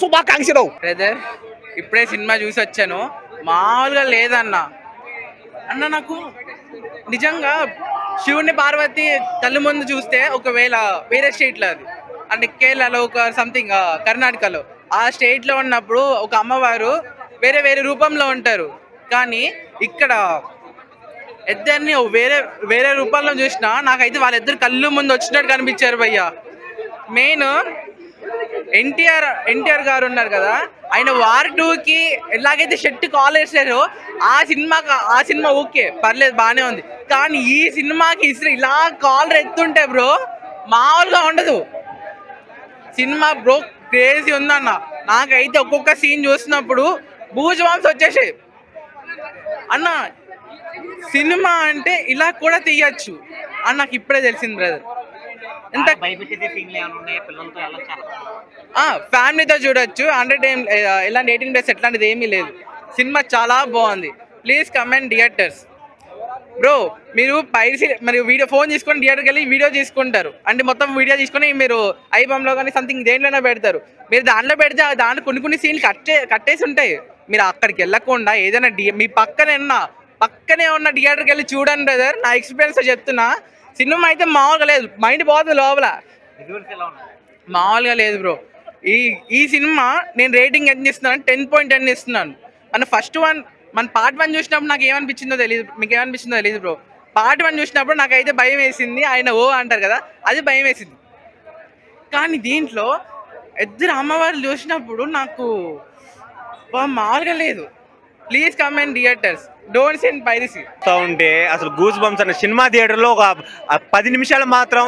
శుభాకాంక్షలు బ్రదర్. ఇప్పుడే సినిమా చూసి వచ్చాను, మామూలుగా లేదన్న. అన్న నాకు నిజంగా శివుని పార్వతి కళ్ళు ముందు చూస్తే, ఒకవేళ వేరే స్టేట్లో అది అంటే కేరళలో ఒక సంథింగ్ కర్ణాటకలో ఆ స్టేట్లో ఉన్నప్పుడు ఒక అమ్మవారు వేరే వేరే రూపంలో ఉంటారు. కానీ ఇక్కడ ఇద్దరిని వేరే వేరే రూపంలో చూసినా నాకైతే వాళ్ళిద్దరు కళ్ళు ముందు వచ్చినట్టు కనిపించారు భయ్య. మెయిన్ ఎన్టీఆర్ గారు ఉన్నారు కదా, ఆయన వార్ 2కి ఎలాగైతే షర్ట్ కాల్ వేసారో ఆ సినిమా ఓకే పర్లేదు బాగానే ఉంది. కానీ ఈ సినిమాకి ఇసురు ఇలా కాలర్ ఎత్తుంటే బ్రో మామూలుగా ఉండదు సినిమా బ్రో. క్రేజీ ఉందన్న. నాకైతే ఒక్కొక్క సీన్ చూసినప్పుడు భూజవాంస్ వచ్చేసాయి అన్న. సినిమా అంటే ఇలా కూడా తీయచ్చు అని నాకు ఇప్పుడే తెలిసింది బ్రదర్. ఎంత ఫ్యామిలీతో చూడొచ్చు. ఎలాంటి 18+ ఎట్లాంటిది ఏమీ లేదు. సినిమా చాలా బాగుంది. Please comment theatres bro. మీరు పైరసీ మరి వీడియో ఫోన్ తీసుకొని థియేటర్కి వెళ్ళి వీడియో తీసుకుంటారు అంటే మొత్తం వీడియో తీసుకొని మీరు ఐబామ్లో కానీ సంథింగ్ దేంట్లోనే పెడతారు. మీరు దాంట్లో పెడితే దాంట్లో కొన్ని సీన్లు కట్టేసి ఉంటాయి. మీరు అక్కడికి వెళ్ళకుండా ఏదైనా మీ పక్కనే ఉన్న థియేటర్కి వెళ్ళి చూడండి బ్రదర్. నా ఎక్స్పీరియన్స్ చెప్తున్నా. సినిమా అయితే మామూలుగా లేదు, మైండ్ పోతుంది లోపల. మామూలుగా లేదు బ్రో. ఈ సినిమా నేను రేటింగ్ ఎంత ఇస్తున్నాను, 10.10 ఇస్తున్నాను. ఫస్ట్ వన్ మన పార్ట్ 1 చూసినప్పుడు నాకు ఏమనిపించిందో తెలియదు, మీకు ఏమనిపించిందో తెలియదు బ్రో. పార్ట్ 1 చూసినప్పుడు నాకైతే భయం వేసింది. ఆయన ఓ అంటారు కదా, అది భయం వేసింది. కానీ దీంట్లో ఇద్దరు అమ్మవారు చూసినప్పుడు నాకు మామూలుగా లేదు. Please comment theatres, don't send piracy. ఉంటే అసలు గూస్ బంప్స్ అన్న సినిమా థియేటర్లో ఒక 10 నిమిషాలు మాత్రం